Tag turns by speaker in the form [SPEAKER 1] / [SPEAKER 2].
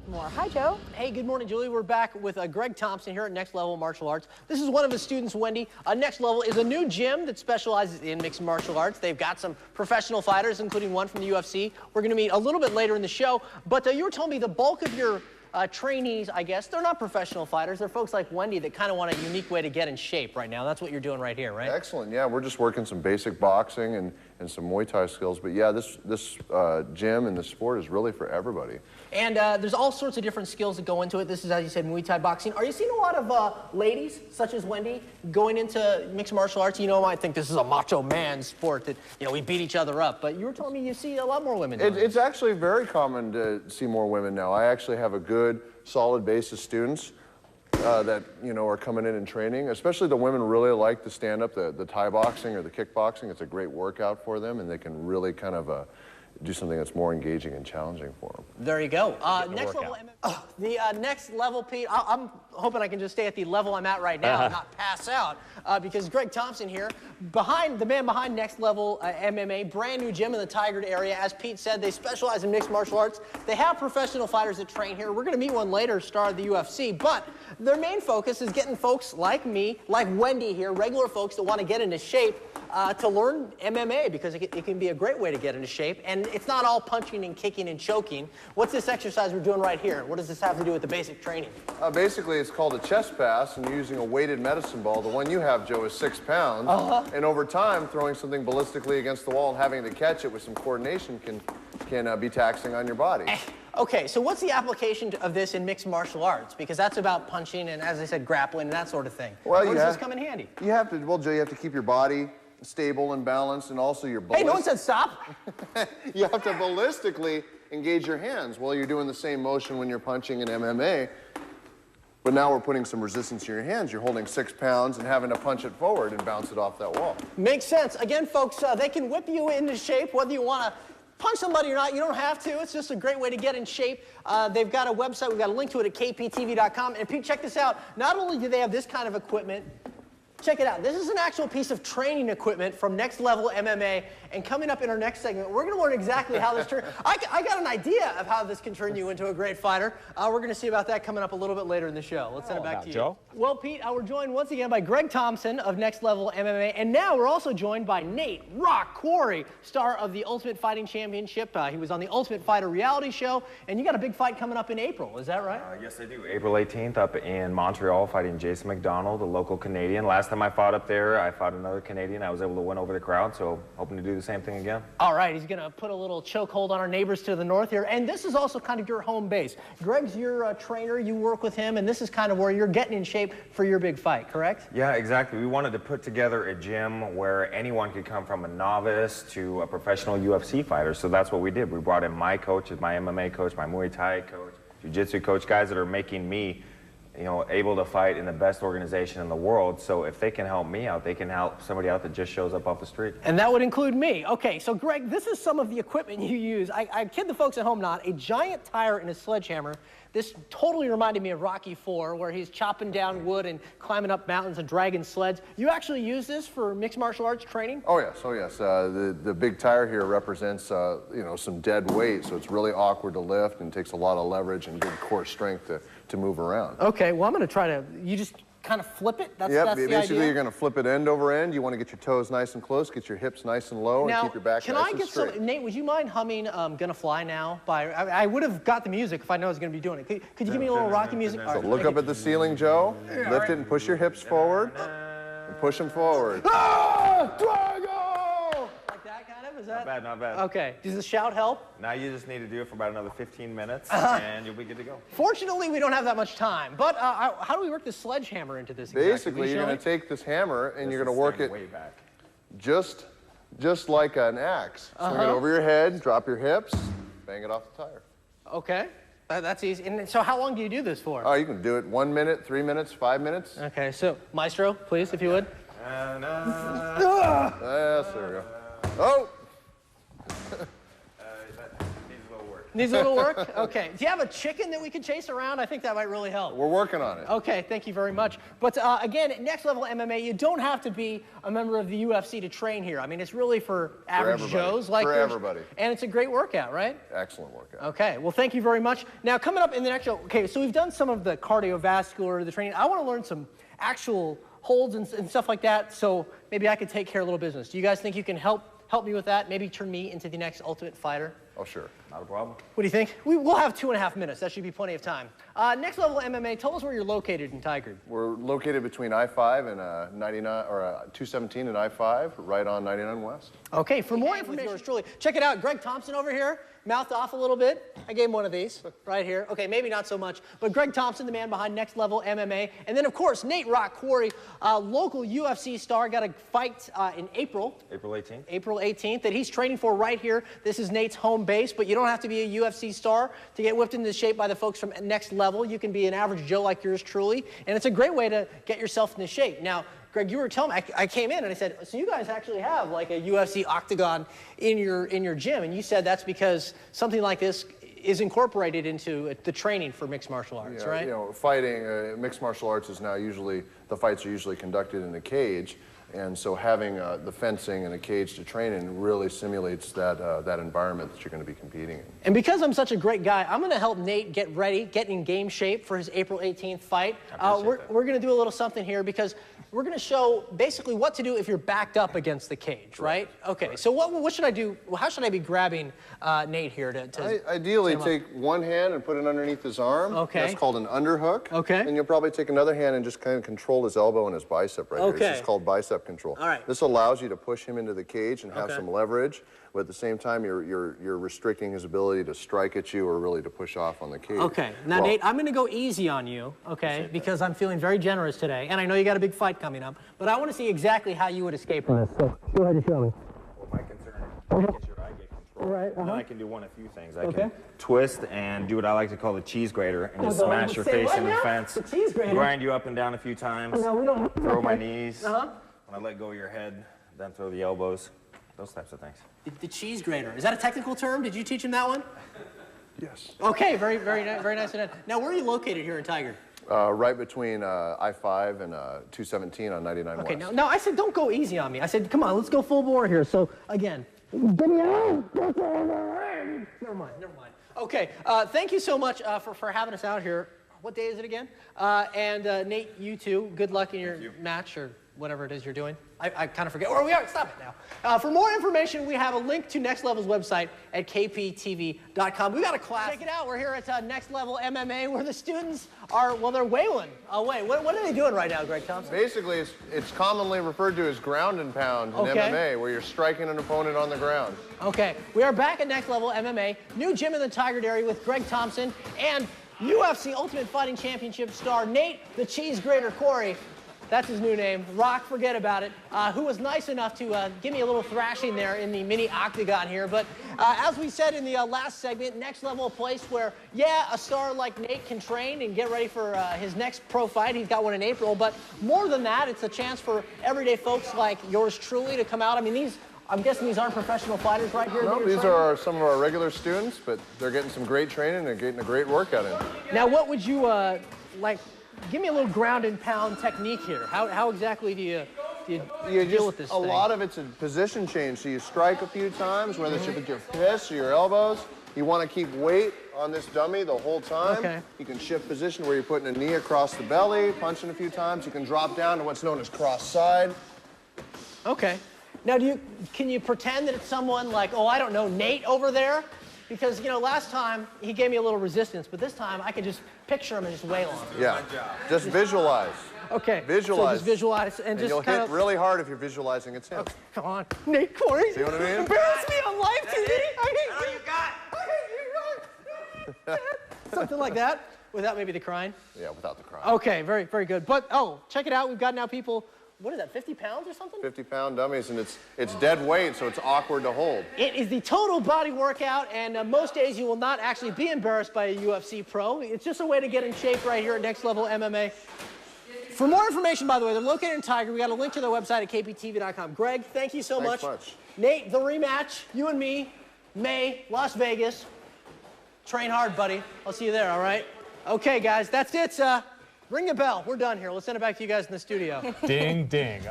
[SPEAKER 1] more. Hi, Joe.
[SPEAKER 2] Hey, good morning, Julie. We're back with Greg Thompson here at Next Level Martial Arts. This is one of his students, Wendy. Next Level is a new gym that specializes in mixed martial arts. They've got some professional fighters, including one from the UFC. We're going to meet a little bit later in the show, but you were telling me the bulk of your trainees, I guess, they're not professional fighters. They're folks like Wendy that kind of want a unique way to get in shape right now. That's what you're doing right here, right?
[SPEAKER 3] Excellent. Yeah, we're just working some basic boxing and some Muay Thai skills. But yeah, this gym and this sport is really for everybody.
[SPEAKER 2] And there's all sorts of different skills that go into it. This is, as you said, Muay Thai boxing. Are you seeing a lot of ladies, such as Wendy, going into mixed martial arts? You know, I think this is a macho man sport that, you know, we beat each other up. But you were telling me you see a lot more women doing it.
[SPEAKER 3] It's actually very common to see more women now. I actually have a good, solid base of students that, you know, are coming in and training. Especially the women really like the stand-up, the Thai boxing or the kickboxing. It's a great workout for them, and they can really kind of do something that's more engaging and challenging for them.
[SPEAKER 2] There you go. Next level MMA. The next level, Pete, I'm hoping I can just stay at the level I'm at right now and not pass out, because Greg Thompson here, the man behind Next Level MMA, brand new gym in the Tigard area. As Pete said, they specialize in mixed martial arts. They have professional fighters that train here. We're going to meet one later, star of the UFC, but their main focus is getting folks like me, like Wendy here, regular folks that want to get into shape, to learn MMA, because it can be a great way to get into shape. And it's not all punching and kicking and choking. What's this exercise we're doing right here? What does this have to do with the basic training?
[SPEAKER 3] Basically, it's called a chest pass, and you're using a weighted medicine ball. The one you have, Joe, is 6 pounds. And over time, throwing something ballistically against the wall and having to catch it with some coordination can be taxing on your body.
[SPEAKER 2] Okay, so what's the application of this in mixed martial arts? Because that's about punching and, as I said, grappling and that sort of thing.
[SPEAKER 3] Well,
[SPEAKER 2] Where does this come in handy?
[SPEAKER 3] You have to, well, Joe, you have to keep your body stable and balanced, and also your
[SPEAKER 2] Hey, no one said stop.
[SPEAKER 3] You have to ballistically engage your hands while you're doing the same motion when you're punching in MMA. But now we're putting some resistance in your hands. You're holding 6 pounds and having to punch it forward and bounce it off that wall.
[SPEAKER 2] Makes sense. Again, folks, they can whip you into shape, whether you want to punch somebody or not. You don't have to. It's just a great way to get in shape. They've got a website. We've got a link to it at kptv.com. And Pete, check this out. Not only do they have this kind of equipment, check it out. This is an actual piece of training equipment from Next Level MMA. And coming up in our next segment, we're going to learn exactly how this turns. I got an idea of how this can turn you into a great fighter. We're going to see about that coming up a little bit later in the show. Let's send it back to you.
[SPEAKER 4] Joe.
[SPEAKER 2] Well, Pete, we're joined once again by Greg Thompson of Next Level MMA. And now we're also joined by Nate "Rock" Quarry, star of the Ultimate Fighting Championship. He was on the Ultimate Fighter reality show. And you got a big fight coming up in April. Is that right?
[SPEAKER 4] Yes, I do. April 18th up in Montreal, fighting Jason McDonald, a local Canadian. Last time I fought up there, I fought another Canadian. I was able to win over the crowd, so hoping to do the same thing again.
[SPEAKER 2] All right, he's going to put a little chokehold on our neighbors to the north here. And this is also kind of your home base. Greg's your trainer. You work with him, and this is kind of where you're getting in shape for your big fight, correct?
[SPEAKER 4] Yeah, exactly. We wanted to put together a gym where anyone could come from a novice to a professional UFC fighter. So that's what we did. We brought in my coaches, my MMA coach, my Muay Thai coach, Jiu-Jitsu coach, guys that are making me, you know, able to fight in the best organization in the world. So if they can help me out, they can help somebody out that just shows up off the street.
[SPEAKER 2] And that would include me. Okay, so Greg, this is some of the equipment you use. I kid the folks at home not. A giant tire and a sledgehammer. This totally reminded me of Rocky IV, where he's chopping down wood and climbing up mountains and dragging sleds. You actually use this for mixed martial arts training?
[SPEAKER 3] Oh yes, oh yes. The big tire here represents you know, some dead weight, so it's really awkward to lift and takes a lot of leverage and good core strength to move around.
[SPEAKER 2] Okay, well I'm going to try to. You just kind of flip it? That's
[SPEAKER 3] yep,
[SPEAKER 2] the
[SPEAKER 3] basically
[SPEAKER 2] idea?
[SPEAKER 3] You're going to flip it end over end. You want to get your toes nice and close, get your hips nice and low,
[SPEAKER 2] now,
[SPEAKER 3] and keep your back nice and straight.
[SPEAKER 2] Some, Nate, would you mind humming Gonna Fly Now? I would have got the music if I know I was going to be doing it. Could you give me a little Rocky music?
[SPEAKER 3] So look up at the ceiling, Joe. Lift it and push your hips forward. And push them forward.
[SPEAKER 2] Like that kind of? Is that?
[SPEAKER 4] Not bad, not bad.
[SPEAKER 2] Okay. Does the shout help?
[SPEAKER 4] Now you just need to do it for about another 15 minutes, and you'll be good to go.
[SPEAKER 2] Fortunately, we don't have that much time. But how do we work the sledgehammer into this?
[SPEAKER 3] Basically, you're going to take this hammer and you're going to work it
[SPEAKER 4] way back.
[SPEAKER 3] just like an axe. Swing it over your head, drop your hips, bang it off the tire.
[SPEAKER 2] Okay. That's easy. And so how long do you do this for?
[SPEAKER 3] Oh, you can do it 1 minute, 3 minutes, 5 minutes.
[SPEAKER 2] Okay, so Maestro, please, if you would.
[SPEAKER 3] Yes, there we go. Oh!
[SPEAKER 4] That needs a little work.
[SPEAKER 2] Needs a little work? Okay. Do you have a chicken that we can chase around? I think that might really help.
[SPEAKER 3] We're working on it.
[SPEAKER 2] Okay, thank you very much. But again, Next Level MMA, you don't have to be a member of the UFC to train here. I mean, it's really for average Joes like
[SPEAKER 3] For
[SPEAKER 2] yours.
[SPEAKER 3] everybody.
[SPEAKER 2] And it's a great workout, right?
[SPEAKER 3] Excellent workout.
[SPEAKER 2] Okay, well, thank you very much. Now, coming up in the next show, okay, so we've done some of the cardiovascular, the training. I want to learn some actual holds and stuff like that, so maybe I could take care of a little business. Do you guys think you can help me with that? Maybe turn me into the next Ultimate Fighter?
[SPEAKER 3] Oh, sure.
[SPEAKER 4] Not a problem.
[SPEAKER 2] What do you think? We'll have 2.5 minutes. That should be plenty of time. Next Level MMA, tell us where you're located in Tigard.
[SPEAKER 3] We're located between I-5 and 99, or 217 and I-5, right on 99 West.
[SPEAKER 2] Okay, for more information, yours truly, check it out. Greg Thompson over here, mouthed off a little bit. I gave him one of these right here. Okay, maybe not so much, but Greg Thompson, the man behind Next Level MMA. And then, of course, Nate "Rock" Quarry, local UFC star, got a fight in April.
[SPEAKER 4] April 18th?
[SPEAKER 2] April 18th, that he's training for right here. This is Nate's home base, but you don't have to be a UFC star to get whipped into shape by the folks from Next Level. You can be an average Joe like yours truly, and it's a great way to get yourself into shape. Now, Greg, you were telling me, I came in and I said, so you guys actually have like a UFC octagon in your gym, and you said that's because something like this is incorporated into the training for mixed martial arts, right?
[SPEAKER 3] You know, fighting, mixed martial arts is now usually, the fights are usually conducted in a cage, and so having the fencing and a cage to train in really simulates that environment that you're going to be competing in.
[SPEAKER 2] And because I'm such a great guy, I'm going to help Nate get ready, get in game shape for his April 18th fight. We're going to do a little something here because we're going to show basically what to do if you're backed up against the cage, right? Okay, so what should I do? How should I be grabbing Nate here to
[SPEAKER 3] ideally, take one hand and put it underneath his arm.
[SPEAKER 2] Okay.
[SPEAKER 3] That's called an underhook.
[SPEAKER 2] Okay.
[SPEAKER 3] And you'll probably take another hand and just kind of control his elbow and his bicep right here.
[SPEAKER 2] Okay.
[SPEAKER 3] It's just called bicep control.
[SPEAKER 2] All right.
[SPEAKER 3] This allows you to push him into the cage and have
[SPEAKER 2] Okay.
[SPEAKER 3] some leverage, but at the same time, you're restricting his ability to strike at you or really to push off on the cage.
[SPEAKER 2] Okay, now
[SPEAKER 3] Well,
[SPEAKER 2] Nate, I'm gonna go easy on you, okay, because I'm feeling very generous today, and I know you got a big fight coming up, but I wanna see exactly how you would escape from this, so go ahead and show me.
[SPEAKER 4] Well, my concern is making sure I get control.
[SPEAKER 2] Right,
[SPEAKER 4] Then I can do one of a few things. I
[SPEAKER 2] Okay.
[SPEAKER 4] can twist and do what I like to call the cheese grater and just smash your
[SPEAKER 2] Say
[SPEAKER 4] face
[SPEAKER 2] what
[SPEAKER 4] in the
[SPEAKER 2] now?
[SPEAKER 4] fence.
[SPEAKER 2] The cheese grater?
[SPEAKER 4] Grind you up and down a few times.
[SPEAKER 2] No, we don't.
[SPEAKER 4] Throw my
[SPEAKER 2] Okay.
[SPEAKER 4] knees.
[SPEAKER 2] Uh-huh.
[SPEAKER 4] When I let go of your head, then throw the elbows. Those types of things.
[SPEAKER 2] The cheese grater, is that a technical term? Did you teach him that one?
[SPEAKER 3] Yes.
[SPEAKER 2] Okay, very nice. Now, where are you located here in Tigard?
[SPEAKER 3] Right between I-5 and 217 on 99
[SPEAKER 2] Okay,
[SPEAKER 3] West.
[SPEAKER 2] now I said don't go easy on me. I said, come on, let's go full bore here. So, again, get me out. Never mind. Okay, thank you so much for having us out here. What day is it again? And Nate, you too, good luck in your match or whatever it is you're doing. I kind of forget where we are. Stop it now. For more information, we have a link to Next Level's website at kptv.com. We got a class. Check it out. We're here at Next Level MMA where the students are, well, they're whaling away. What are they doing right now, Greg Thompson?
[SPEAKER 3] Basically, it's commonly referred to as ground and pound in
[SPEAKER 2] Okay.
[SPEAKER 3] MMA, where you're striking an opponent on the ground.
[SPEAKER 2] Okay, we are back at Next Level MMA, new gym in the Tigard area with Greg Thompson and UFC Ultimate Fighting Championship star Nate the Cheese Grater Quarry. That's his new name. Rock, forget about it. Who was nice enough to give me a little thrashing there in the mini octagon here. But as we said in the last segment, Next Level, a place where, yeah, a star like Nate can train and get ready for his next pro fight. He's got one in April. But more than that, it's a chance for everyday folks like yours truly to come out. I mean, I'm guessing these aren't professional fighters right here?
[SPEAKER 3] No, these are some of our regular students, but they're getting some great training and getting a great workout in.
[SPEAKER 2] Now, what would you like? Give me a little ground and pound technique here. How exactly do you deal with this
[SPEAKER 3] a
[SPEAKER 2] thing?
[SPEAKER 3] lot of it's a position change. So you strike a few times, whether it's with your fists or your elbows. You want to keep weight on this dummy the whole time.
[SPEAKER 2] Okay.
[SPEAKER 3] You can shift position where you're putting a knee across the belly, punching a few times. You can drop down to what's known as cross side.
[SPEAKER 2] Okay. Now, can you pretend that it's someone like, oh, I don't know, Nate over there? Because, you know, last time he gave me a little resistance, but this time I can just picture him and just wail on him.
[SPEAKER 3] Yeah. Just visualize.
[SPEAKER 2] Okay.
[SPEAKER 3] Visualize.
[SPEAKER 2] So just visualize and just
[SPEAKER 3] you'll
[SPEAKER 2] kind
[SPEAKER 3] hit
[SPEAKER 2] of
[SPEAKER 3] really hard if you're visualizing it's him.
[SPEAKER 2] Okay, come on, Nate Quarry.
[SPEAKER 3] See what I mean?
[SPEAKER 2] Embarrass me on live TV. I hate you. I hate you. Something like that, without maybe the crying.
[SPEAKER 3] Yeah, without the crying.
[SPEAKER 2] Okay, very good. But oh, check it out. We've got now people. What is that? 50 pounds or something?
[SPEAKER 3] 50-pound dummies, and it's dead weight, so it's awkward to hold.
[SPEAKER 2] It is the total body workout, and most days you will not actually be embarrassed by a UFC pro. It's just a way to get in shape right here at Next Level MMA. For more information, by the way, they're located in Tigard. We got a link to their website at kptv.com. Greg, thank you so
[SPEAKER 3] Thanks
[SPEAKER 2] much.
[SPEAKER 3] much.
[SPEAKER 2] Nate, the rematch, you and me, May, Las Vegas. Train hard, buddy. I'll see you there, all right? Okay, guys, that's it. Ring the bell. We're done here. Let's send it back to you guys in the studio.
[SPEAKER 1] Ding, ding.